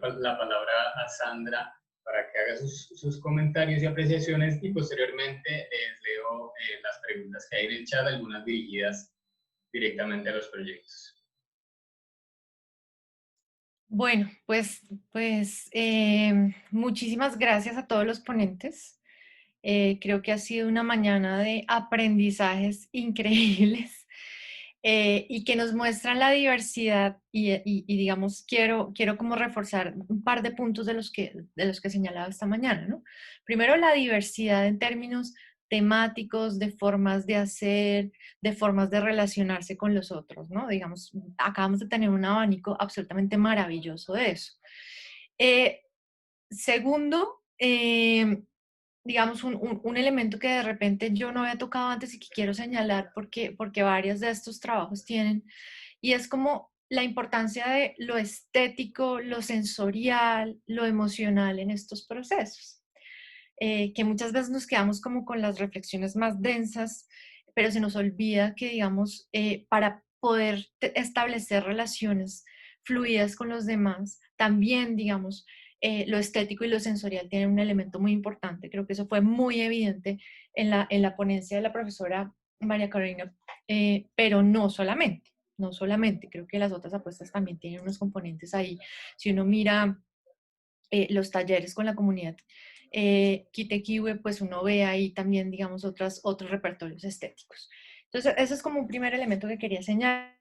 la palabra a Sandra para que haga sus comentarios y apreciaciones y posteriormente les leo las preguntas que hay en el chat, algunas dirigidas directamente a los proyectos. Bueno, muchísimas gracias a todos los ponentes. Creo que ha sido una mañana de aprendizajes increíbles y que nos muestran la diversidad y digamos, quiero como reforzar un par de puntos de los que señalaba esta mañana, ¿no? Primero, la diversidad en términos temáticos, de formas de hacer, de formas de relacionarse con los otros, ¿no? Digamos, acabamos de tener un abanico absolutamente maravilloso de eso. Eh, Segundo, digamos, un elemento que de repente yo no había tocado antes y que quiero señalar porque varios de estos trabajos tienen, y es como la importancia de lo estético, lo sensorial, lo emocional en estos procesos. Que muchas veces nos quedamos como con las reflexiones más densas, pero se nos olvida que, digamos, para poder establecer relaciones fluidas con los demás, también, digamos, lo estético y lo sensorial tienen un elemento muy importante. Creo que eso fue muy evidente en la ponencia de la profesora María Carolina, pero no solamente, creo que las otras apuestas también tienen unos componentes ahí. Si uno mira los talleres con la comunidad Kitekiwe, pues uno ve ahí también, digamos, otros repertorios estéticos. Entonces, eso es como un primer elemento que quería señalar.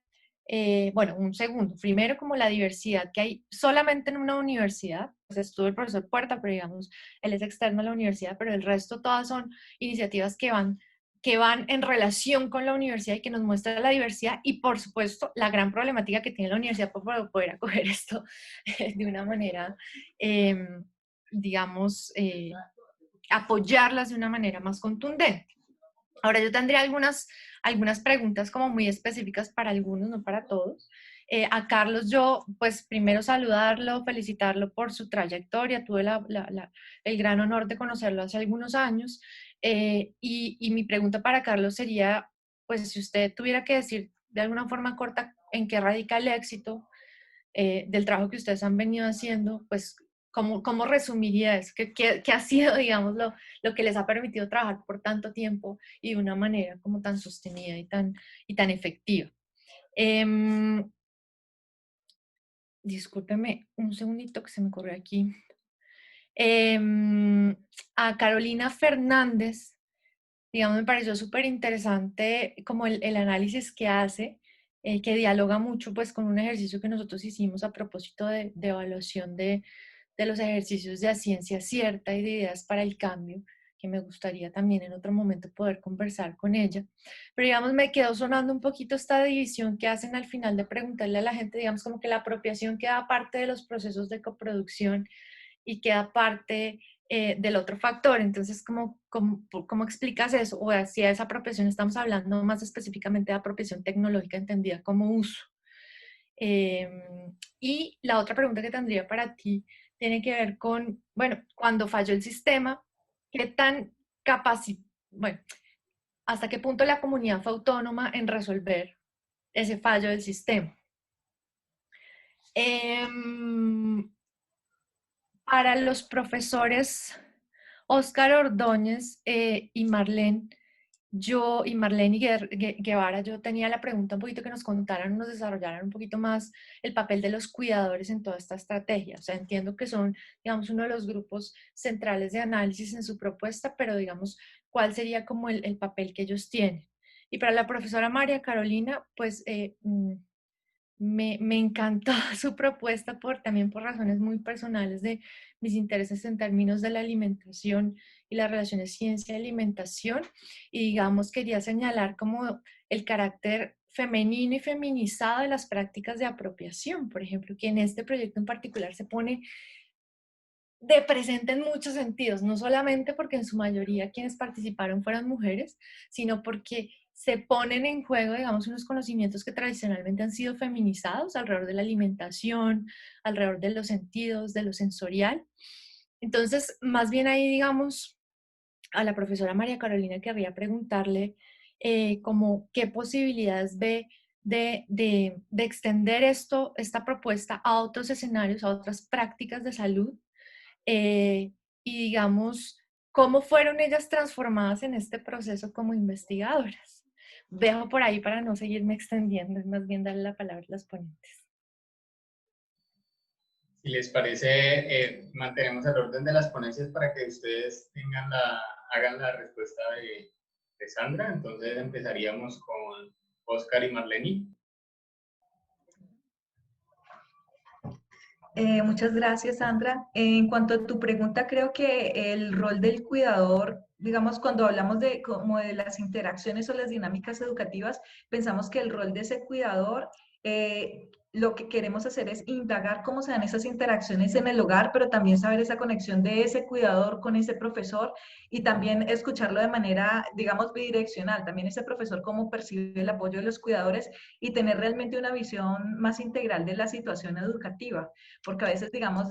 Bueno, un segundo. Primero, como la diversidad que hay solamente en una universidad. Pues estuvo el profesor Puerta, pero digamos, él es externo a la universidad, pero el resto todas son iniciativas que van en relación con la universidad y que nos muestra la diversidad y, por supuesto, la gran problemática que tiene la universidad para poder acoger esto de una manera, eh, digamos, apoyarlas de una manera más contundente. Ahora yo tendría algunas preguntas como muy específicas para algunos, no para todos. A Carlos yo, pues primero saludarlo, felicitarlo por su trayectoria. Tuve el gran honor de conocerlo hace algunos años. Y mi pregunta para Carlos sería, pues si usted tuviera que decir de alguna forma corta en qué radica el éxito del trabajo que ustedes han venido haciendo, pues, ¿cómo resumiría eso? ¿Qué ha sido, digamos, lo que les ha permitido trabajar por tanto tiempo y de una manera como tan sostenida y tan efectiva? Em, Discúlpeme un segundito que se me ocurrió aquí. Em, a Carolina Fernández, digamos, me pareció súper interesante como el análisis que hace, que dialoga mucho pues con un ejercicio que nosotros hicimos a propósito de evaluación de los ejercicios de a ciencia cierta y de ideas para el cambio, que me gustaría también en otro momento poder conversar con ella. Pero digamos, me quedó sonando un poquito esta división que hacen al final de preguntarle a la gente, digamos, como que la apropiación queda parte de los procesos de coproducción y queda parte del otro factor. Entonces, ¿cómo explicas eso? O si a esa apropiación estamos hablando más específicamente de apropiación tecnológica entendida como uso. Eh, y la otra pregunta que tendría para ti tiene que ver con, bueno, cuando falló el sistema, ¿qué tan bueno, hasta qué punto la comunidad fue autónoma en resolver ese fallo del sistema? Eh, para los profesores Óscar Ordóñez y Marlene Guevara, yo tenía la pregunta un poquito que nos contaran, nos desarrollaran un poquito más el papel de los cuidadores en toda esta estrategia. O sea, entiendo que son, digamos, uno de los grupos centrales de análisis en su propuesta, pero digamos, ¿cuál sería como el papel que ellos tienen? Y para la profesora María Carolina, pues me encantó su propuesta también por razones muy personales de mis intereses en términos de la alimentación y las relaciones ciencia-alimentación. Y digamos, quería señalar como el carácter femenino y feminizado de las prácticas de apropiación, por ejemplo, que en este proyecto en particular se pone de presente en muchos sentidos, no solamente porque en su mayoría quienes participaron fueron mujeres, sino porque se ponen en juego, digamos, unos conocimientos que tradicionalmente han sido feminizados alrededor de la alimentación, alrededor de los sentidos, de lo sensorial. Entonces, más bien ahí, digamos, a la profesora María Carolina querría preguntarle como qué posibilidades ve de extender esta propuesta a otros escenarios, a otras prácticas de salud, y digamos, cómo fueron ellas transformadas en este proceso como investigadoras. Dejo por ahí para no seguirme extendiendo, es más bien darle la palabra a los ponentes. Si les parece, mantenemos el orden de las ponencias para que ustedes hagan la respuesta de Sandra. Entonces empezaríamos con Oscar y Marlene. Muchas gracias, Sandra. En cuanto a tu pregunta, creo que el rol del cuidador, digamos, cuando hablamos de como de las interacciones o las dinámicas educativas, pensamos que el rol de ese cuidador, lo que queremos hacer es indagar cómo se dan esas interacciones en el hogar, pero también saber esa conexión de ese cuidador con ese profesor y también escucharlo de manera, digamos, bidireccional. También ese profesor cómo percibe el apoyo de los cuidadores y tener realmente una visión más integral de la situación educativa, porque a veces, digamos,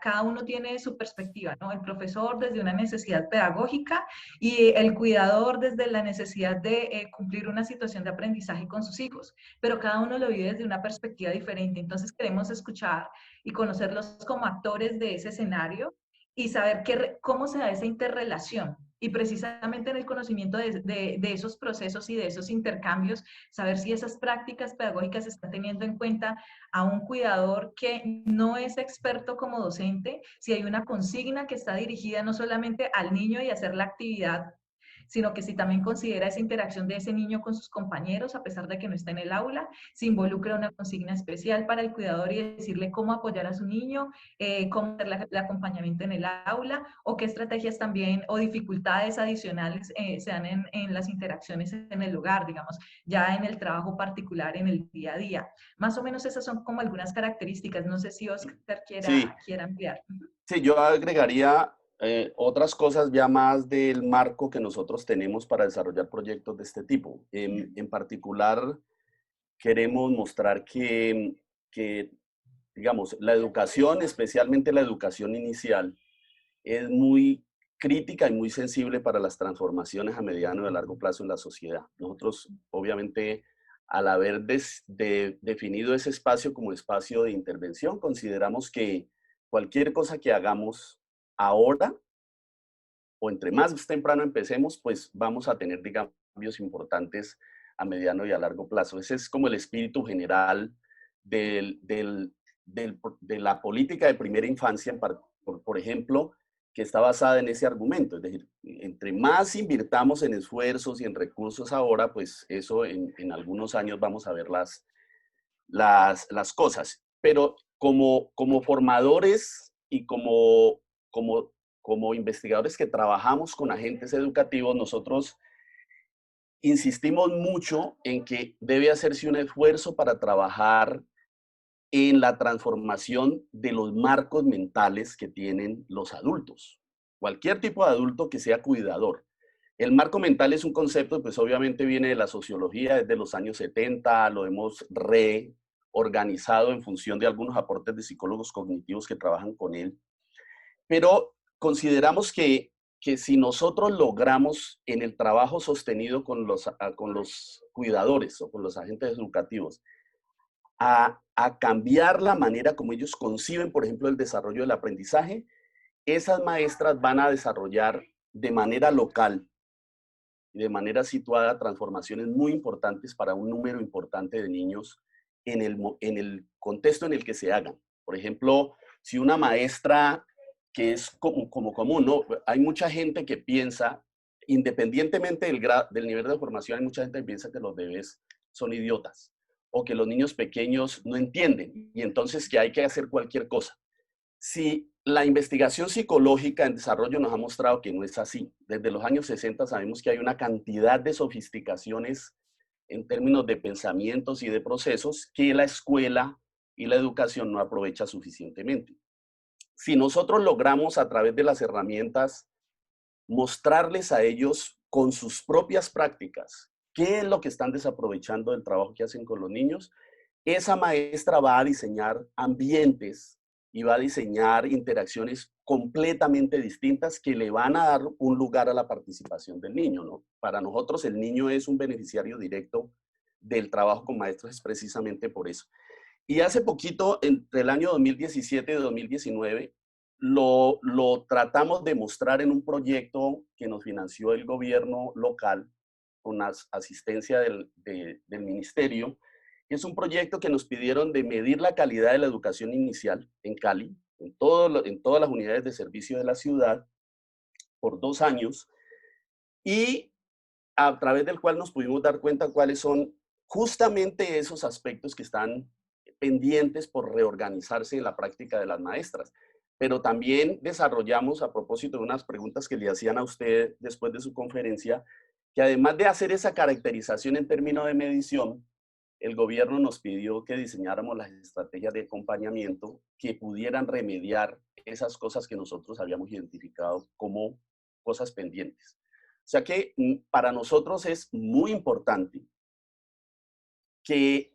cada uno tiene su perspectiva, ¿no? El profesor desde una necesidad pedagógica y el cuidador desde la necesidad de cumplir una situación de aprendizaje con sus hijos, pero cada uno lo vive desde una perspectiva diferente. Entonces queremos escuchar y conocerlos como actores de ese escenario y saber cómo se da esa interrelación. Y precisamente en el conocimiento de esos procesos y de esos intercambios, saber si esas prácticas pedagógicas están teniendo en cuenta a un cuidador que no es experto como docente, si hay una consigna que está dirigida no solamente al niño y hacer la actividad, sino que si también considera esa interacción de ese niño con sus compañeros, a pesar de que no está en el aula, si involucra una consigna especial para el cuidador y decirle cómo apoyar a su niño, cómo hacer el acompañamiento en el aula, o qué estrategias también o dificultades adicionales se dan en las interacciones en el hogar, digamos, ya en el trabajo particular, en el día a día. Más o menos esas son como algunas características. No sé si Oscar Sí, quiera ampliar. sí, yo agregaría otras cosas ya más del marco que nosotros tenemos para desarrollar proyectos de este tipo. En particular, queremos mostrar que, digamos, la educación, especialmente la educación inicial, es muy crítica y muy sensible para las transformaciones a mediano y a largo plazo en la sociedad. Nosotros, obviamente, al haber definido ese espacio como espacio de intervención, consideramos que cualquier cosa que hagamos ahora, o entre más temprano empecemos, pues vamos a tener, digamos, cambios importantes a mediano y a largo plazo. Ese es como el espíritu general de la política de primera infancia, por ejemplo, que está basada en ese argumento. Es decir, entre más invirtamos en esfuerzos y en recursos ahora, pues eso en algunos años vamos a ver las cosas. Pero como formadores y como investigadores que trabajamos con agentes educativos, nosotros insistimos mucho en que debe hacerse un esfuerzo para trabajar en la transformación de los marcos mentales que tienen los adultos. Cualquier tipo de adulto que sea cuidador. El marco mental es un concepto, pues obviamente viene de la sociología, desde los años 70, lo hemos reorganizado en función de algunos aportes de psicólogos cognitivos que trabajan con él. Pero consideramos que si nosotros logramos en el trabajo sostenido con los cuidadores o con los agentes educativos a cambiar la manera como ellos conciben, por ejemplo, el desarrollo del aprendizaje, esas maestras van a desarrollar de manera local y de manera situada transformaciones muy importantes para un número importante de niños en el contexto en el que se hagan. Por ejemplo, si una maestra, que es como común, ¿no? Hay mucha gente que piensa, independientemente del nivel de formación, hay mucha gente que piensa que los bebés son idiotas o que los niños pequeños no entienden y entonces que hay que hacer cualquier cosa. Si la investigación psicológica en desarrollo nos ha mostrado que no es así. Desde los años 60 sabemos que hay una cantidad de sofisticaciones en términos de pensamientos y de procesos que la escuela y la educación no aprovecha suficientemente. Si nosotros logramos a través de las herramientas mostrarles a ellos con sus propias prácticas qué es lo que están desaprovechando del trabajo que hacen con los niños, esa maestra va a diseñar ambientes y va a diseñar interacciones completamente distintas que le van a dar un lugar a la participación del niño, ¿no? Para nosotros el niño es un beneficiario directo del trabajo con maestros es precisamente por eso. Y hace poquito, entre el año 2017 y 2019, lo tratamos de mostrar en un proyecto que nos financió el gobierno local con la asistencia del ministerio. Es un proyecto que nos pidieron de medir la calidad de la educación inicial en Cali, en todas las unidades de servicio de la ciudad, por 2 años, y a través del cual nos pudimos dar cuenta cuáles son justamente esos aspectos que están pendientes por reorganizarse en la práctica de las maestras. Pero también desarrollamos, a propósito de unas preguntas que le hacían a usted después de su conferencia, que además de hacer esa caracterización en términos de medición, el gobierno nos pidió que diseñáramos las estrategias de acompañamiento que pudieran remediar esas cosas que nosotros habíamos identificado como cosas pendientes. O sea que para nosotros es muy importante que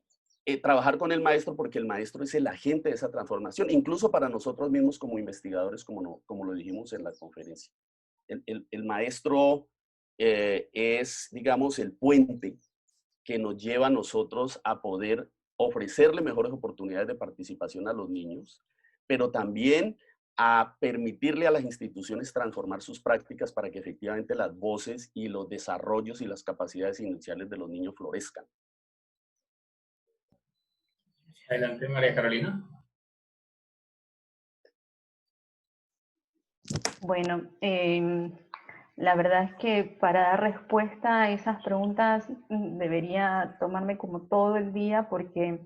trabajar con el maestro, porque el maestro es el agente de esa transformación, incluso para nosotros mismos como investigadores, como lo dijimos en la conferencia. El maestro es, digamos, el puente que nos lleva a nosotros a poder ofrecerle mejores oportunidades de participación a los niños, pero también a permitirle a las instituciones transformar sus prácticas para que efectivamente las voces y los desarrollos y las capacidades iniciales de los niños florezcan. Adelante, María Carolina. Bueno, la verdad es que para dar respuesta a esas preguntas debería tomarme como todo el día porque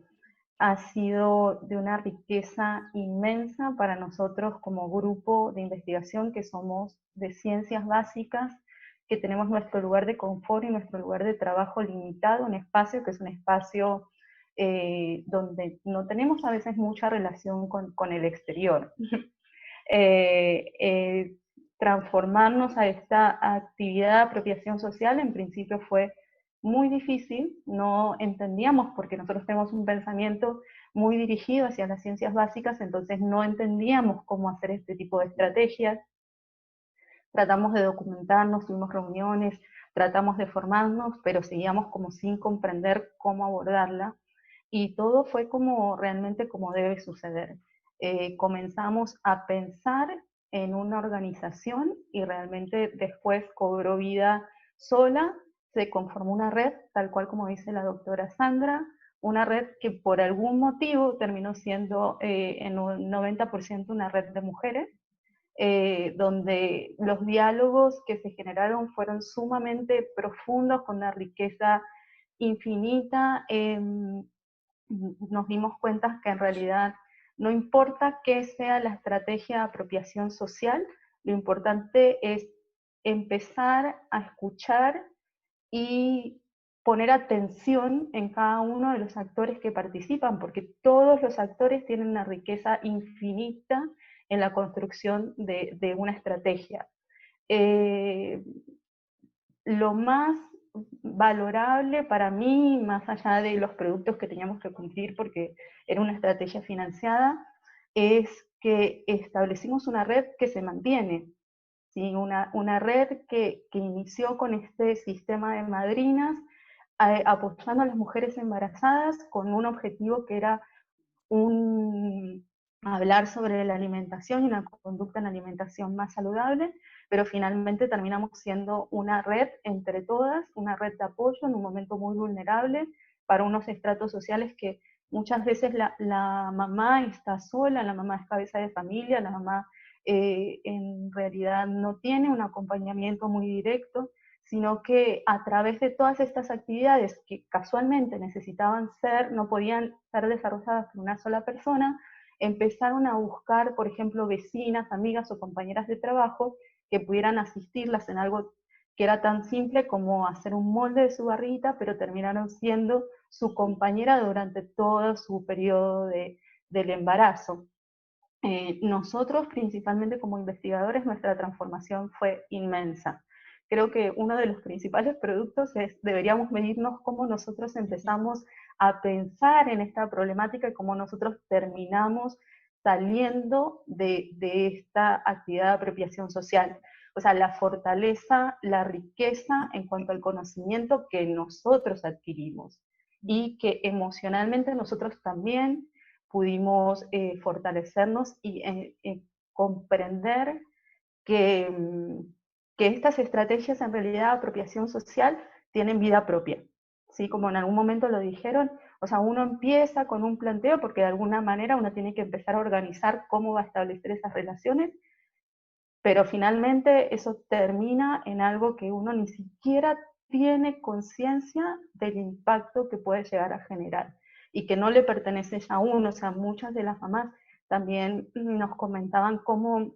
ha sido de una riqueza inmensa para nosotros como grupo de investigación que somos de ciencias básicas, que tenemos nuestro lugar de confort y nuestro lugar de trabajo limitado, un espacio que es un espacio donde no tenemos a veces mucha relación con el exterior. Transformarnos a esta actividad de apropiación social en principio fue muy difícil, no entendíamos porque nosotros tenemos un pensamiento muy dirigido hacia las ciencias básicas, entonces no entendíamos cómo hacer este tipo de estrategias. Tratamos de documentarnos, tuvimos reuniones, tratamos de formarnos, pero seguíamos como sin comprender cómo abordarla, y todo fue como realmente como debe suceder. Comenzamos a pensar en una organización y realmente después cobró vida sola, se conformó una red, tal cual como dice la doctora Sandra, una red que por algún motivo terminó siendo en un 90% una red de mujeres, donde los diálogos que se generaron fueron sumamente profundos, con una riqueza infinita. Nos dimos cuenta que en realidad no importa qué sea la estrategia de apropiación social, lo importante es empezar a escuchar y poner atención en cada uno de los actores que participan, porque todos los actores tienen una riqueza infinita en la construcción de una estrategia. Lo más valorable para mí, más allá de los productos que teníamos que cumplir porque era una estrategia financiada, es que establecimos una red que se mantiene, ¿sí? Una red que inició con este sistema de madrinas, apoyando a las mujeres embarazadas con un objetivo que era hablar sobre la alimentación y una conducta en la alimentación más saludable, pero finalmente terminamos siendo una red entre todas, una red de apoyo en un momento muy vulnerable para unos estratos sociales que muchas veces la mamá está sola, la mamá es cabeza de familia, la mamá en realidad no tiene un acompañamiento muy directo, sino que a través de todas estas actividades que casualmente necesitaban no podían ser desarrolladas por una sola persona, empezaron a buscar, por ejemplo, vecinas, amigas o compañeras de trabajo que pudieran asistirlas en algo que era tan simple como hacer un molde de su barriguita, pero terminaron siendo su compañera durante todo su periodo del embarazo. Nosotros, principalmente como investigadores, nuestra transformación fue inmensa. Creo que uno de los principales productos es, deberíamos medirnos cómo nosotros empezamos a pensar en esta problemática y cómo nosotros terminamos saliendo de esta actividad de apropiación social. O sea, la fortaleza, la riqueza en cuanto al conocimiento que nosotros adquirimos. y que emocionalmente nosotros también pudimos fortalecernos y comprender que, que estas estrategias en realidad de apropiación social tienen vida propia. ¿Sí? Como en algún momento lo dijeron, o sea, uno empieza con un planteo porque de alguna manera uno tiene que empezar a organizar cómo va a establecer esas relaciones, pero finalmente eso termina en algo que uno ni siquiera tiene conciencia del impacto que puede llegar a generar y que no le pertenece a uno. O sea, muchas de las mamás también nos comentaban cómo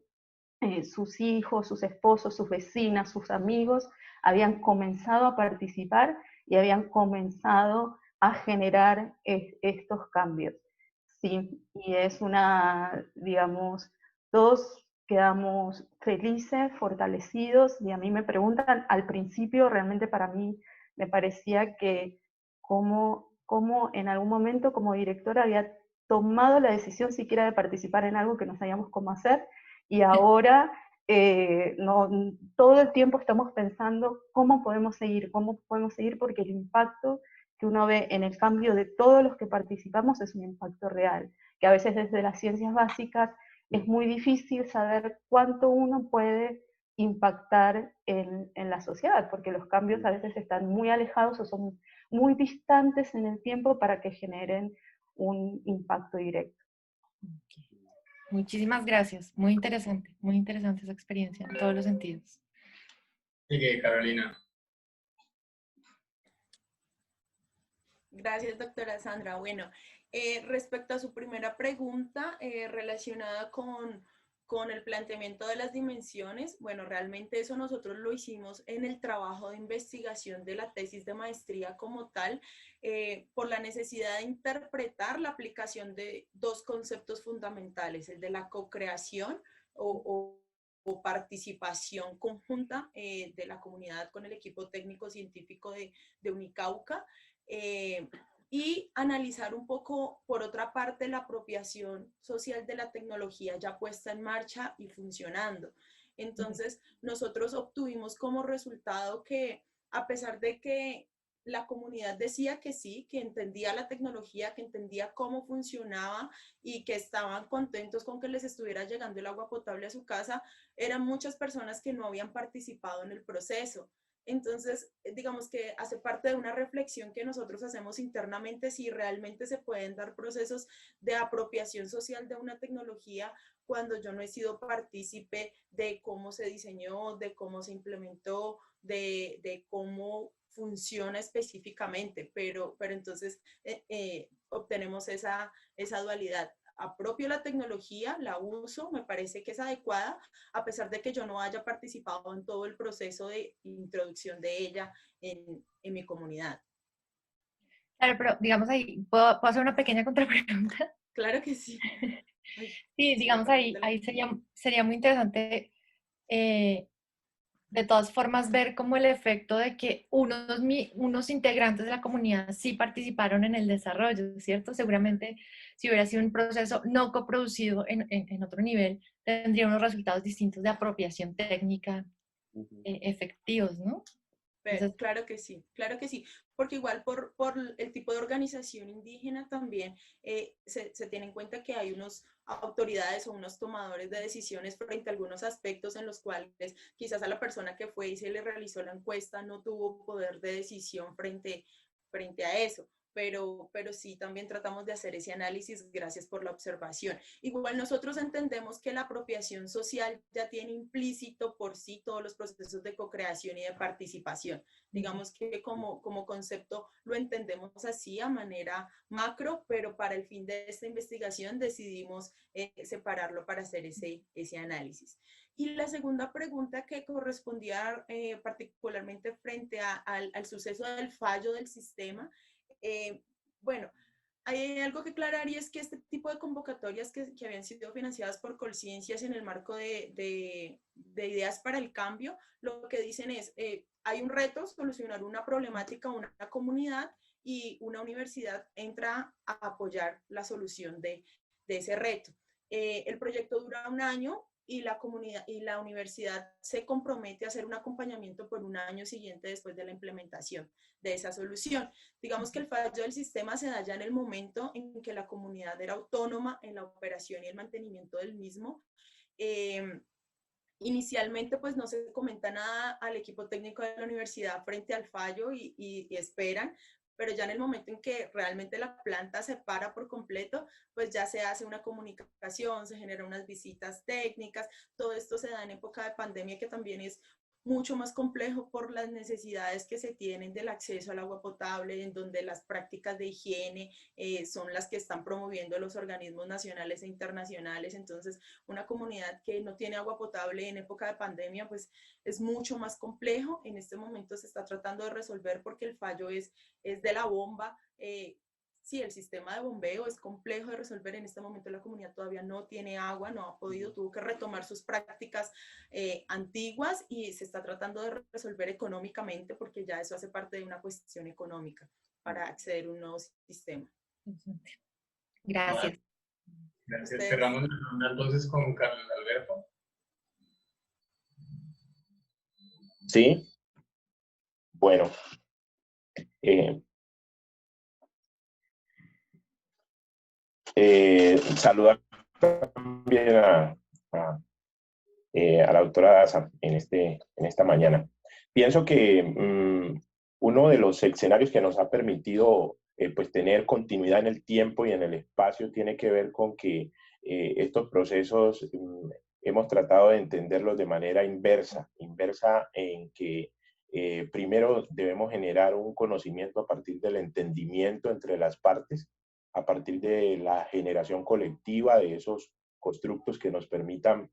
sus hijos, sus esposos, sus vecinas, sus amigos habían comenzado a participar y habían comenzado a generar estos cambios. Sí, y es una, digamos, todos quedamos felices, fortalecidos, y a mí me preguntan, al principio realmente para mí me parecía que como en algún momento como directora había tomado la decisión siquiera de participar en algo que no sabíamos cómo hacer, y ahora no, todo el tiempo estamos pensando cómo podemos seguir, porque el impacto que uno ve en el cambio de todos los que participamos es un impacto real, que a veces desde las ciencias básicas es muy difícil saber cuánto uno puede impactar en la sociedad, porque los cambios a veces están muy alejados o son muy distantes en el tiempo para que generen un impacto directo. Muchísimas gracias. Muy interesante esa experiencia en todos los sentidos. Sigue, Carolina. Gracias, doctora Sandra. Bueno, respecto a su primera pregunta relacionada con el planteamiento de las dimensiones, bueno, realmente eso nosotros lo hicimos en el trabajo de investigación de la tesis de maestría como tal, por la necesidad de interpretar la aplicación de dos conceptos fundamentales, el de la co-creación o participación conjunta de la comunidad con el equipo técnico-científico de Unicauca, y analizar un poco, por otra parte, la apropiación social de la tecnología ya puesta en marcha y funcionando. Entonces, nosotros obtuvimos como resultado que, a pesar de que la comunidad decía que sí, que entendía la tecnología, que entendía cómo funcionaba y que estaban contentos con que les estuviera llegando el agua potable a su casa, eran muchas personas que no habían participado en el proceso. Entonces, digamos que hace parte de una reflexión que nosotros hacemos internamente si realmente se pueden dar procesos de apropiación social de una tecnología cuando yo no he sido partícipe de cómo se diseñó, de cómo se implementó, de cómo funciona específicamente, pero entonces obtenemos esa dualidad. Apropio la tecnología, la uso, me parece que es adecuada, a pesar de que yo no haya participado en todo el proceso de introducción de ella en mi comunidad. Claro, pero digamos ahí, ¿puedo hacer una pequeña contrapregunta? Claro que sí. Sí, digamos ahí sería muy interesante de todas formas ver como el efecto de que unos integrantes de la comunidad sí participaron en el desarrollo, ¿cierto? Seguramente si hubiera sido un proceso no coproducido en otro nivel, tendría unos resultados distintos de apropiación técnica efectivos, ¿no? Entonces, Claro que sí, porque igual por el tipo de organización indígena también se tiene en cuenta que hay unos autoridades o unos tomadores de decisiones frente a algunos aspectos en los cuales quizás a la persona que fue y se le realizó la encuesta no tuvo poder de decisión frente a eso. Pero sí también tratamos de hacer ese análisis. Gracias por la observación. Igual nosotros entendemos que la apropiación social ya tiene implícito por sí todos los procesos de co-creación y de participación. Digamos que como concepto lo entendemos así a manera macro, pero para el fin de esta investigación decidimos separarlo para hacer ese análisis. Y la segunda pregunta que correspondía particularmente frente al suceso del fallo del sistema, bueno, hay algo que aclarar y es que este tipo de convocatorias que habían sido financiadas por Colciencias en el marco de Ideas para el Cambio, lo que dicen es, hay un reto, solucionar una problemática a una comunidad y una universidad entra a apoyar la solución de ese reto. El proyecto dura un año y la comunidad y la universidad se compromete a hacer un acompañamiento por un año siguiente después de la implementación de esa solución. Digamos que el fallo del sistema se da ya en el momento en que la comunidad era autónoma en la operación y el mantenimiento del mismo. Inicialmente, pues no se comenta nada al equipo técnico de la universidad frente al fallo y esperan, pero ya en el momento en que realmente la planta se para por completo, pues ya se hace una comunicación, se generan unas visitas técnicas. Todo esto se da en época de pandemia, que también es mucho más complejo por las necesidades que se tienen del acceso al agua potable, en donde las prácticas de higiene son las que están promoviendo los organismos nacionales e internacionales. Entonces, una comunidad que no tiene agua potable en época de pandemia, pues es mucho más complejo. En este momento se está tratando de resolver porque el fallo es de la bomba. Sí, el sistema de bombeo es complejo de resolver. En este momento la comunidad todavía no tiene agua, no ha podido, tuvo que retomar sus prácticas antiguas y se está tratando de resolver económicamente, porque ya eso hace parte de una cuestión económica para acceder a un nuevo sistema. Gracias. Gracias. Cerramos la ronda entonces con Carlos Alberto. Sí, bueno, saludar también a la doctora Daza en esta mañana. Pienso que uno de los escenarios que nos ha permitido pues tener continuidad en el tiempo y en el espacio tiene que ver con que estos procesos hemos tratado de entenderlos de manera inversa en que primero debemos generar un conocimiento a partir del entendimiento entre las partes, a partir de la generación colectiva de esos constructos que nos permitan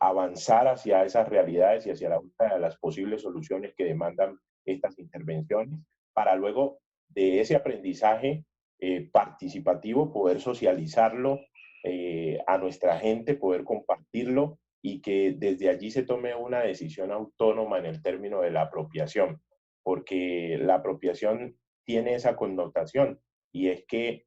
avanzar hacia esas realidades y hacia la búsqueda de las posibles soluciones que demandan estas intervenciones, para luego de ese aprendizaje participativo poder socializarlo a nuestra gente, poder compartirlo y que desde allí se tome una decisión autónoma en el término de la apropiación, porque la apropiación tiene esa connotación y es que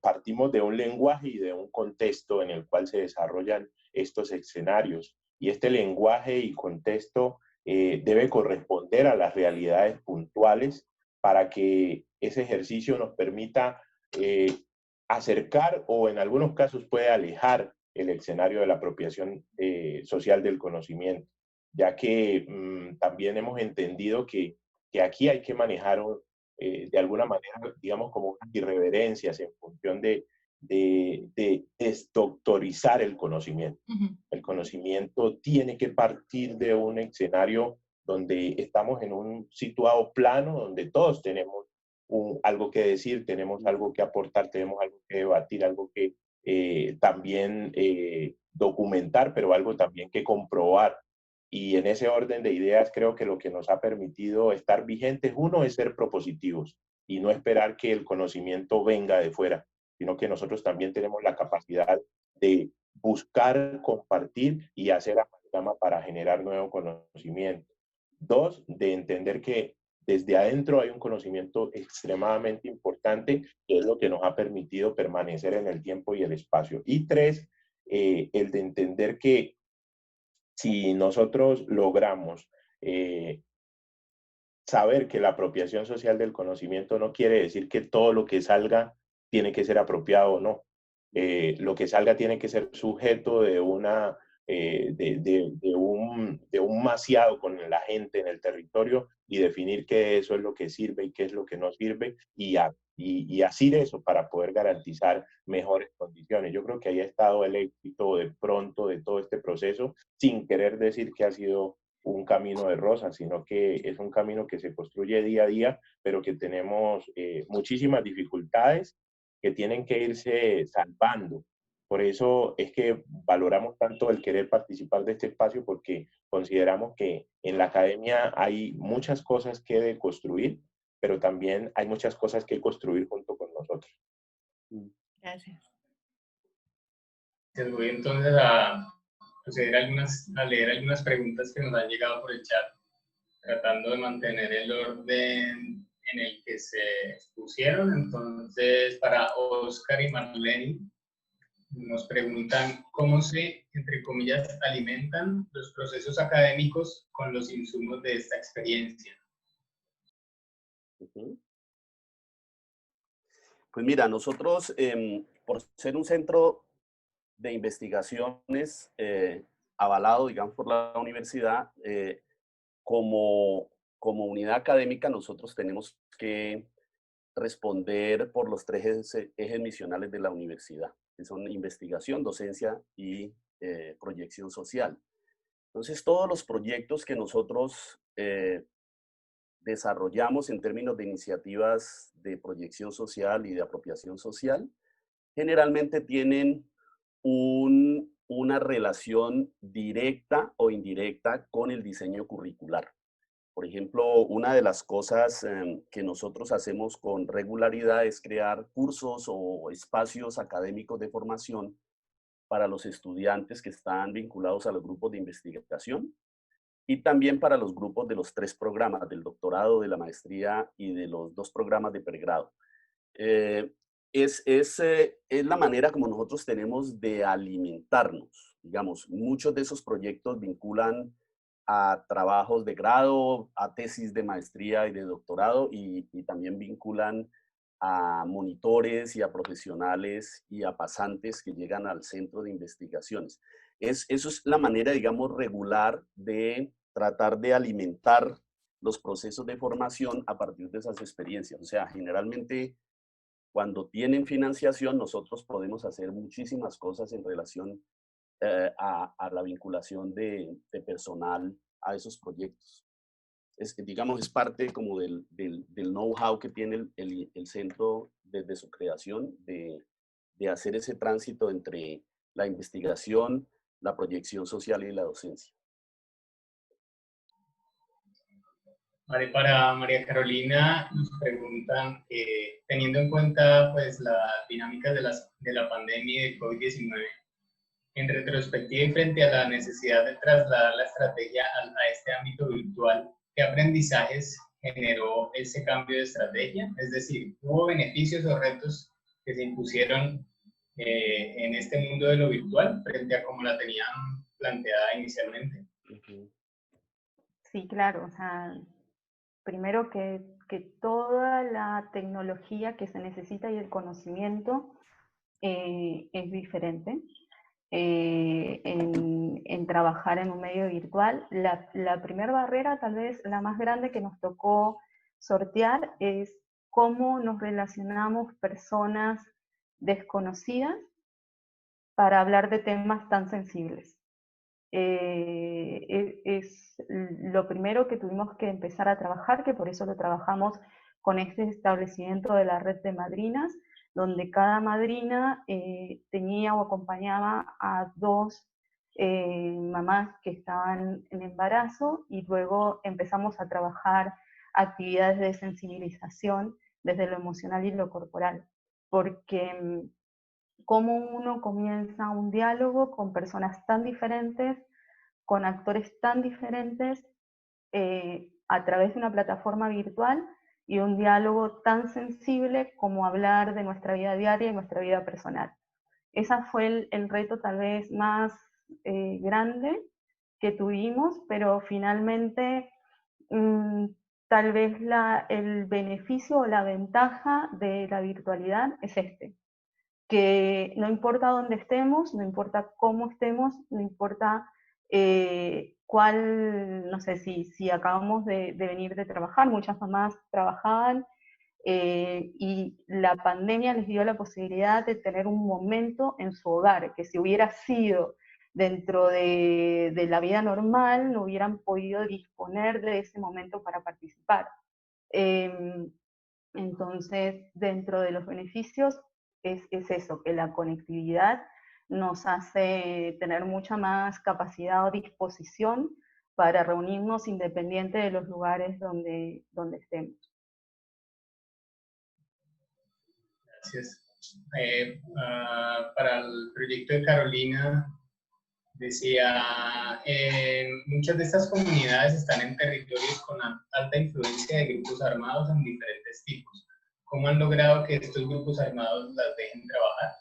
partimos de un lenguaje y de un contexto en el cual se desarrollan estos escenarios. Y este lenguaje y contexto debe corresponder a las realidades puntuales para que ese ejercicio nos permita acercar o en algunos casos puede alejar el escenario de la apropiación social del conocimiento, ya que también hemos entendido que aquí hay que manejar de alguna manera, digamos, como unas irreverencias en función de desdoctorizar el conocimiento. El conocimiento tiene que partir de un escenario donde estamos en un situado plano, donde todos tenemos algo que decir, tenemos algo que aportar, tenemos algo que debatir, algo que también documentar, pero algo también que comprobar. Y en ese orden de ideas creo que lo que nos ha permitido estar vigentes, uno, es ser propositivos y no esperar que el conocimiento venga de fuera, sino que nosotros también tenemos la capacidad de buscar, compartir y hacer amalgama para generar nuevo conocimiento. Dos, de entender que desde adentro hay un conocimiento extremadamente importante, que es lo que nos ha permitido permanecer en el tiempo y el espacio. Y tres, el de entender que si nosotros logramos saber que la apropiación social del conocimiento no quiere decir que todo lo que salga tiene que ser apropiado o no. Lo que salga tiene que ser sujeto de un maciado con la gente en el territorio y definir qué eso es lo que sirve y qué es lo que no sirve y hacer eso para poder garantizar mejores condiciones. Yo creo que ahí ha estado el éxito de pronto de todo este proceso, sin querer decir que ha sido un camino de rosas, sino que es un camino que se construye día a día, pero que tenemos muchísimas dificultades que tienen que irse salvando. Por eso es que valoramos tanto el querer participar de este espacio, porque consideramos que en la academia hay muchas cosas que deconstruir, pero también hay muchas cosas que construir junto con nosotros. Gracias. Voy entonces a proceder a leer algunas preguntas que nos han llegado por el chat, tratando de mantener el orden en el que se expusieron. Entonces, para Oscar y Marlene, nos preguntan cómo se, entre comillas, alimentan los procesos académicos con los insumos de esta experiencia. Pues mira, nosotros, por ser un centro de investigaciones avalado, digamos, por la universidad, como unidad académica, nosotros tenemos que responder por los tres ejes misionales de la universidad, que son investigación, docencia y proyección social. Entonces, todos los proyectos que nosotros desarrollamos en términos de iniciativas de proyección social y de apropiación social, generalmente tienen una relación directa o indirecta con el diseño curricular. Por ejemplo, una de las cosas que nosotros hacemos con regularidad es crear cursos o espacios académicos de formación para los estudiantes que están vinculados a los grupos de investigación y también para los grupos de los 3 programas, del doctorado, de la maestría y de los 2 programas de pregrado. Es la manera como nosotros tenemos de alimentarnos. Digamos, muchos de esos proyectos vinculan a trabajos de grado, a tesis de maestría y de doctorado, y también vinculan a monitores y a profesionales y a pasantes que llegan al centro de investigaciones. Eso es la manera, digamos, regular de tratar de alimentar los procesos de formación a partir de esas experiencias. O sea, generalmente, cuando tienen financiación, nosotros podemos hacer muchísimas cosas en relación a la vinculación de personal a esos proyectos. Digamos, es parte como del know-how que tiene el centro desde su creación de hacer ese tránsito entre la investigación, la proyección social y la docencia. Vale, para María Carolina nos preguntan, teniendo en cuenta pues, las dinámicas de la pandemia y del COVID-19, en retrospectiva y frente a la necesidad de trasladar la estrategia a este ámbito virtual, ¿qué aprendizajes generó ese cambio de estrategia? Es decir, ¿hubo beneficios o retos que se impusieron en este mundo de lo virtual frente a como la tenían planteada inicialmente? Sí, claro. O sea, primero que toda la tecnología que se necesita y el conocimiento es diferente. En trabajar en un medio virtual. La primera barrera, tal vez la más grande que nos tocó sortear, es cómo nos relacionamos personas desconocidas para hablar de temas tan sensibles. Es lo primero que tuvimos que empezar a trabajar, que por eso lo trabajamos con este establecimiento de la red de madrinas, donde cada madrina tenía o acompañaba a 2 mamás que estaban en embarazo, y luego empezamos a trabajar actividades de sensibilización desde lo emocional y lo corporal, porque cómo uno comienza un diálogo con personas tan diferentes, con actores tan diferentes, a través de una plataforma virtual, y un diálogo tan sensible como hablar de nuestra vida diaria y nuestra vida personal. Ese fue el reto tal vez más grande que tuvimos, pero finalmente tal vez el beneficio o la ventaja de la virtualidad es que no importa dónde estemos, no importa cómo estemos, no importa no sé, si acabamos de venir de trabajar, muchas mamás trabajaban, y la pandemia les dio la posibilidad de tener un momento en su hogar, que si hubiera sido dentro de la vida normal, no hubieran podido disponer de ese momento para participar. Entonces, dentro de los beneficios es eso, que la conectividad nos hace tener mucha más capacidad o disposición para reunirnos independiente de los lugares donde estemos. Gracias. Para el proyecto de Carolina, decía, muchas de estas comunidades están en territorios con alta influencia de grupos armados en diferentes tipos. ¿Cómo han logrado que estos grupos armados las dejen trabajar?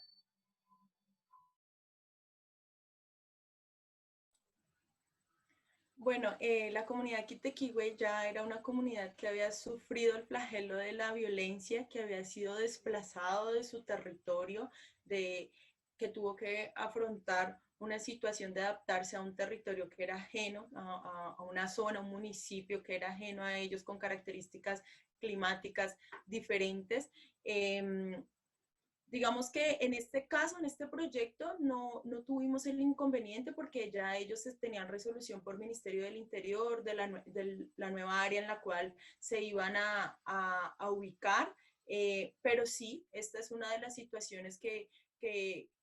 Bueno, la comunidad Quitequihue ya era una comunidad que había sufrido el flagelo de la violencia, que había sido desplazado de su territorio, que tuvo que afrontar una situación de adaptarse a un territorio que era ajeno, a una zona, un municipio que era ajeno a ellos, con características climáticas diferentes. Digamos que en este caso, en este proyecto, no tuvimos el inconveniente porque ya ellos tenían resolución por Ministerio del Interior de la nueva área en la cual se iban a ubicar, pero sí, esta es una de las situaciones que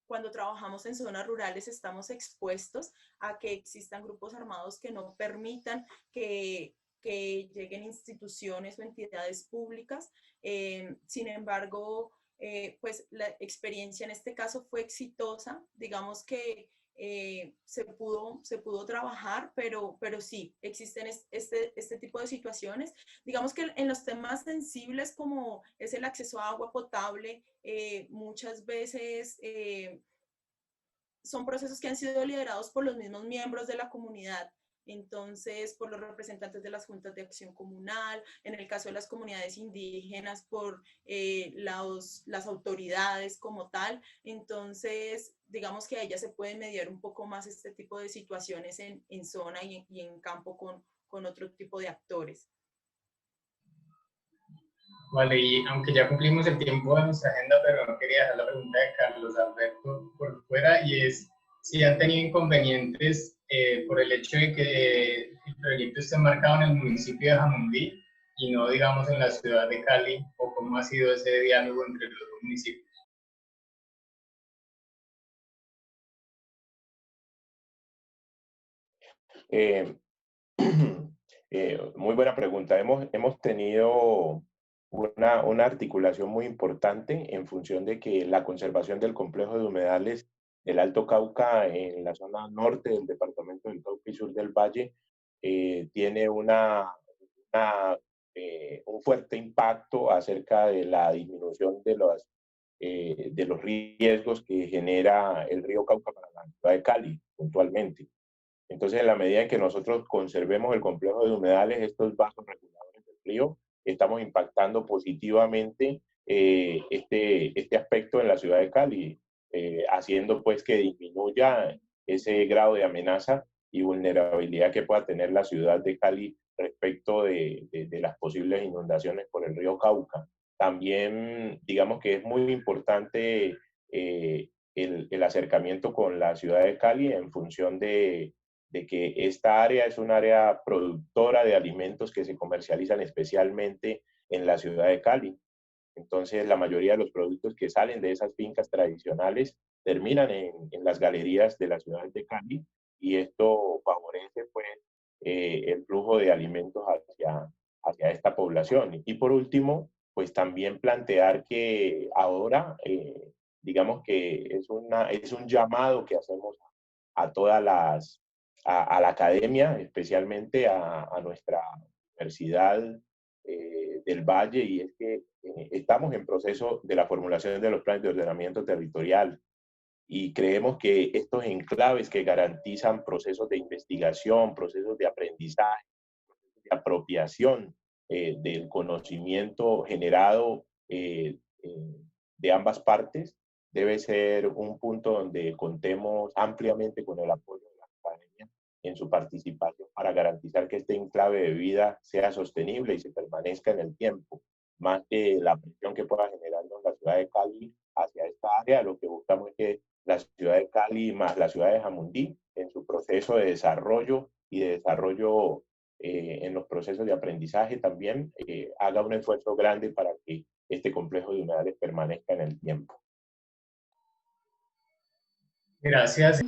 cuando trabajamos en zonas rurales estamos expuestos a que existan grupos armados que no permitan que lleguen instituciones o entidades públicas. Sin embargo, pues la experiencia en este caso fue exitosa, digamos que se pudo trabajar, pero sí, existen este tipo de situaciones. Digamos que en los temas sensibles como es el acceso a agua potable, muchas veces son procesos que han sido liderados por los mismos miembros de la comunidad. Entonces, por los representantes de las juntas de acción comunal, en el caso de las comunidades indígenas, por las autoridades como tal. Entonces, digamos que a ellas se puede mediar un poco más este tipo de situaciones en zona y en campo con otro tipo de actores. Vale, y aunque ya cumplimos el tiempo de nuestra agenda, pero no quería dejar la pregunta de Carlos Alberto por fuera, y es si han tenido inconvenientes por el hecho de que el proyecto esté marcado en el municipio de Jamundí y no, digamos, en la ciudad de Cali, o cómo ha sido ese diálogo entre los dos municipios. Muy buena pregunta. Hemos tenido una articulación muy importante en función de que la conservación del complejo de humedales del Alto Cauca en la zona norte del departamento del Cauca y sur del Valle tiene un fuerte impacto acerca de la disminución de los riesgos que genera el río Cauca para la ciudad de Cali, puntualmente. Entonces, en la medida en que nosotros conservemos el complejo de humedales, estos vasos reguladores del río, estamos impactando positivamente este aspecto en la ciudad de Cali, haciendo pues que disminuya ese grado de amenaza y vulnerabilidad que pueda tener la ciudad de Cali respecto de las posibles inundaciones por el río Cauca. También, digamos que es muy importante el acercamiento con la ciudad de Cali en función de que esta área es un área productora de alimentos que se comercializan especialmente en la ciudad de Cali. Entonces, la mayoría de los productos que salen de esas fincas tradicionales terminan en las galerías de la ciudad de Cali y esto favorece pues, el flujo de alimentos hacia esta población. Y por último, pues también plantear que ahora, digamos que es un llamado que hacemos a todas a la academia, especialmente a nuestra universidad del Valle, y es que estamos en proceso de la formulación de los planes de ordenamiento territorial y creemos que estos enclaves que garantizan procesos de investigación, procesos de aprendizaje, procesos de apropiación del conocimiento generado de ambas partes, debe ser un punto donde contemos ampliamente con el apoyo de la academia en su participación para garantizar que este enclave de vida sea sostenible y se permanezca en el tiempo, más que la presión que pueda generarnos la ciudad de Cali hacia esta área. Lo que buscamos es que la ciudad de Cali más la ciudad de Jamundí, en su proceso de desarrollo y de desarrollo en los procesos de aprendizaje también, haga un esfuerzo grande para que este complejo de humedales permanezca en el tiempo. Gracias.